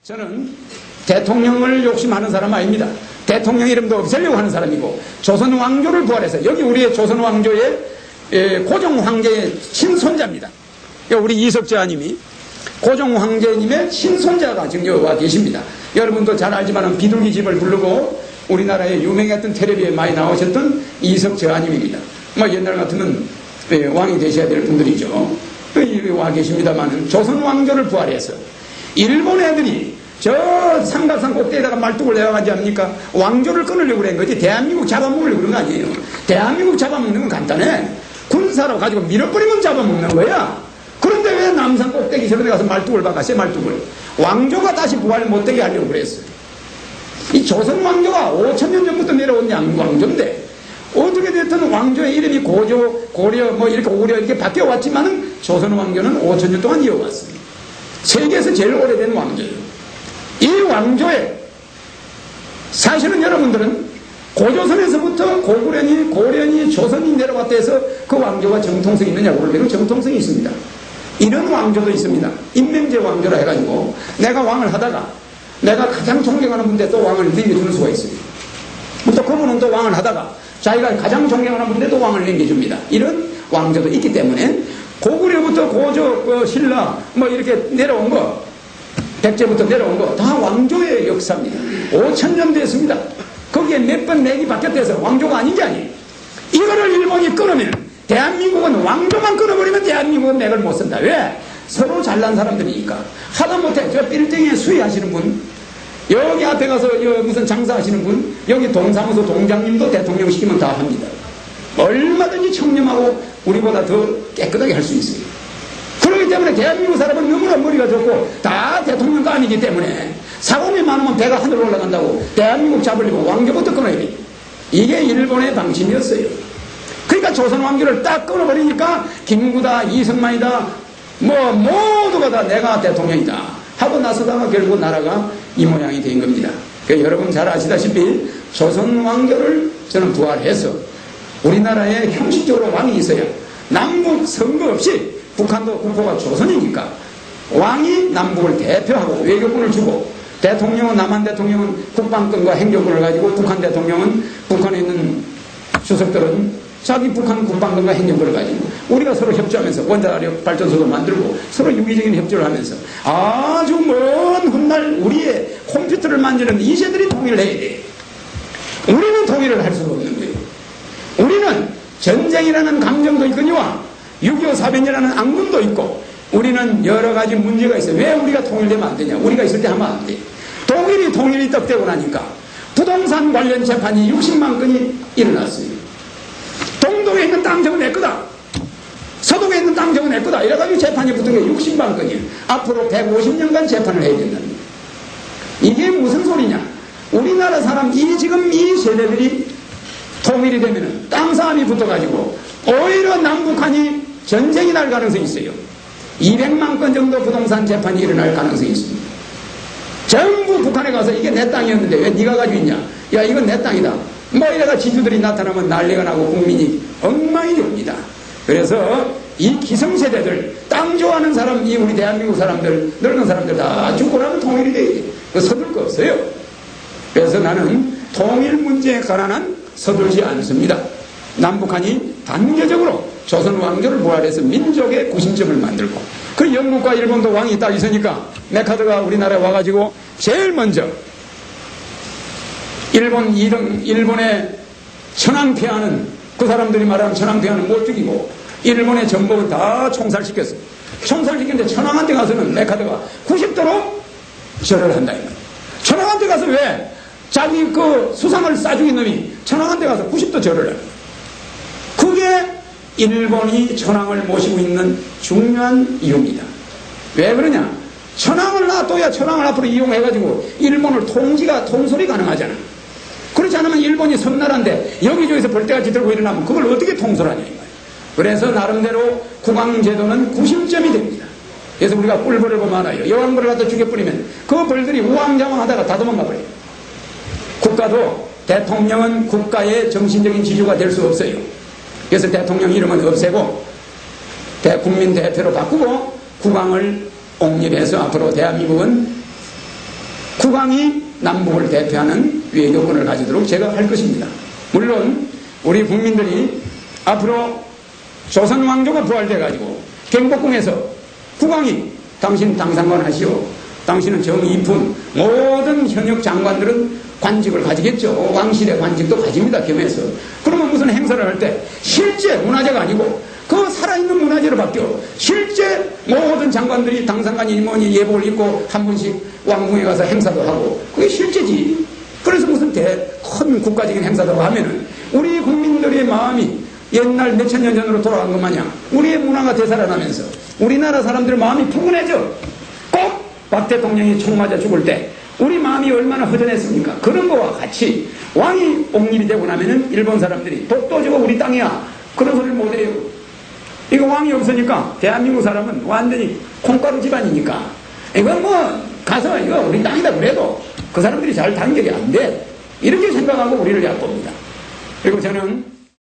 저는 대통령을 욕심하는 사람 아닙니다. 대통령 이름도 없애려고 하는 사람이고, 조선 왕조를 부활해서, 여기 우리의 조선 왕조의 고종 황제의 친손자입니다. 우리 이석저하님이 고종 황제님의 친손자가 지금 여기 와 계십니다. 여러분도 잘 알지만 비둘기 집을 부르고 우리나라에 유명했던 텔레비에 많이 나오셨던 이석저하님입니다. 옛날 같으면 왕이 되셔야 될 분들이죠. 여기 와 계십니다만, 조선 왕조를 부활해서 일본 애들이 저 삼각산 꼭대기에다가 말뚝을 내려가지 않습니까? 왕조를 끊으려고 그런 거지, 대한민국 잡아먹으려고 그런 거 아니에요. 대한민국 잡아먹는 건 간단해. 군사로 가지고 밀어버리면 잡아먹는 거야. 그런데 왜 남산 꼭대기 저런데 가서 말뚝을 박아, 새 말뚝을. 왕조가 다시 부활 못되게 하려고 그랬어요. 이 조선 왕조가 5,000년 전부터 내려온 왕조인데, 어떻게 됐든 왕조의 이름이 고조, 고려, 이렇게 오려 이렇게 바뀌어왔지만은 조선 왕조는 5,000년 동안 이어왔습니다. 세계에서 제일 오래된 왕조예요. 이 왕조에 사실은 여러분들은 고조선에서부터 고구려니 고려니 조선이 내려왔다 해서 그 왕조가 정통성이 있느냐고 그러면 정통성이 있습니다. 이런 왕조도 있습니다. 임명제 왕조라 해가지고 내가 왕을 하다가 내가 가장 존경하는 분인데 또 왕을 넘겨주는 수가 있습니다. 또 그분은 또 왕을 하다가 자기가 가장 존경하는 분인데 또 왕을 넘겨줍니다. 이런 왕조도 있기 때문에 고구려부터 고조, 신라 이렇게 내려온 거, 백제부터 내려온 거 다 왕조의 역사입니다. 5,000년 됐습니다. 거기에 몇 번 맥이 바뀌었대서 왕조가 아닌 게 아니에요. 이거를 일본이 끊으면, 대한민국은 왕조만 끊어버리면 대한민국은 맥을 못 쓴다. 왜? 서로 잘난 사람들이니까. 하다못해 저 빌딩에 수의하시는 분, 여기 앞에 가서 무슨 장사하시는 분, 여기 동사무소 동장님도 대통령 시키면 다 합니다. 얼마든지 청렴하고 우리보다 더 깨끗하게 할 수 있어요. 그렇기 때문에 대한민국 사람은 너무나 머리가 좋고 다 대통령도 아니기 때문에 사고이 많으면 배가 하늘로 올라간다고 대한민국 잡으려고 왕조부터 끊어야 돼. 이게 일본의 방침이었어요. 그러니까 조선 왕조를 딱 끊어버리니까 김구다, 이승만이다, 모두가 다 내가 대통령이다 하고 나서다가 결국 나라가 이 모양이 된 겁니다. 그러니까 여러분 잘 아시다시피 조선 왕조를 저는 부활해서 우리나라에 형식적으로 왕이 있어야, 남북 선거 없이, 북한도 국호가 조선이니까 왕이 남북을 대표하고 외교권을 주고, 대통령은, 남한 대통령은 국방권과 행정권을 가지고, 북한 대통령은, 북한에 있는 주석들은 자기 북한 국방권과 행정권을 가지고, 우리가 서로 협조하면서 원자력 발전소도 만들고 서로 유기적인 협조를 하면서 아주 먼 훗날 우리의 컴퓨터를 만드는 이세들이 통일을 해야 돼. 우리는 통일을 할 수가 없는 거예요. 우리는 전쟁이라는 감정도 있거니와 6.25 사변이라는 앙금도 있고, 우리는 여러 가지 문제가 있어요. 왜 우리가 통일되면 안 되냐? 우리가 있을 때 하면 안 돼. 독일이 통일이 떡되고 나니까 부동산 관련 재판이 60만 건이 일어났어요. 동독에 있는 땅 저거 내 거다, 서독에 있는 땅 저거 내 거다 이래가지고 재판이 붙은 게 60만 건이에요. 앞으로 150년간 재판을 해야 된다는 거예요. 이게 무슨 소리냐? 우리나라 사람, 지금 이 세대들이 통일이 되면은 땅 싸움이 붙어가지고 오히려 남북한이 전쟁이 날 가능성이 있어요. 200만 건 정도 부동산 재판이 일어날 가능성이 있습니다. 전부 북한에 가서 이게 내 땅이었는데 왜 네가 가지고 있냐? 야, 이건 내 땅이다. 이래가 지주들이 나타나면 난리가 나고 국민이 엉망이 됩니다. 그래서 이 기성세대들, 땅 좋아하는 사람, 이 우리 대한민국 사람들, 늙은 사람들 다 죽고 나면 통일이 돼. 서둘 거 없어요. 그래서 나는 통일 문제에 관한 서둘지 않습니다. 남북한이 단계적으로 조선 왕조를 부활해서 민족의 구심점을 만들고, 그 영국과 일본도 왕이 딱 있으니까 메카드가 우리나라에 와가지고 제일 먼저 일본의 천황폐하는, 그 사람들이 말하는 천황폐하는 못 죽이고 일본의 전복을 다 총살시켰어요. 총살시켰는데 천황한테 가서는 메카드가 90도로 절을 한다. 천황한테 가서 왜? 자기 그 수상을 싸죽인 놈이 천황한테 가서 90도 절을 해요. 그게 일본이 천황을 모시고 있는 중요한 이유입니다. 왜 그러냐? 천황을 놔둬야 천황을 앞으로 이용해가지고 일본을 통솔이 가능하잖아. 그렇지 않으면 일본이 섬나라인데 여기저기서 벌떼같이 들고 일어나면 그걸 어떻게 통솔하냐 이거예요. 그래서 나름대로 국왕제도는 구심점이 됩니다. 그래서 우리가 꿀벌을 보면 알아요. 여왕벌을 갖다 죽여버리면 그 벌들이 우왕좌왕하다가 다 도망가 버려요. 국가도, 대통령은 국가의 정신적인 지주가 될 수 없어요. 그래서 대통령 이름은 없애고 국민 대표로 바꾸고 국왕을 옹립해서 앞으로 대한민국은 국왕이 남북을 대표하는 외교권을 가지도록 제가 할 것입니다. 물론 우리 국민들이 앞으로 조선 왕조가 부활돼 가지고 경복궁에서 국왕이 당신 당상관 하시오, 당신은 정이품, 모든 현역 장관들은 관직을 가지겠죠. 왕실의 관직도 가집니다. 겸해서. 그러면 무슨 행사를 할 때 실제 문화재가 아니고 그 살아있는 문화재로 바뀌어 실제 모든 장관들이 당상관이 뭐니 예복을 입고 한 번씩 왕궁에 가서 행사도 하고 그게 실제지. 그래서 무슨 큰 국가적인 행사도 하면은 우리 국민들의 마음이 옛날 몇천 년 전으로 돌아간 것 마냥 우리의 문화가 되살아나면서 우리나라 사람들 마음이 푸근해져. 꼭 박 대통령이 총 맞아 죽을 때 우리 마음이 얼마나 허전했습니까? 그런 거와 같이 왕이 옹립이 되고 나면은 일본 사람들이 독도저거 우리 땅이야. 그런 소리를 못해요. 이거 왕이 없으니까 대한민국 사람은 완전히 콩가루 집안이니까 이건 뭐 가서 이거 우리 땅이다 그래도 그 사람들이 잘 단결이 안 돼. 이렇게 생각하고 우리를 얕봅니다. 그리고 저는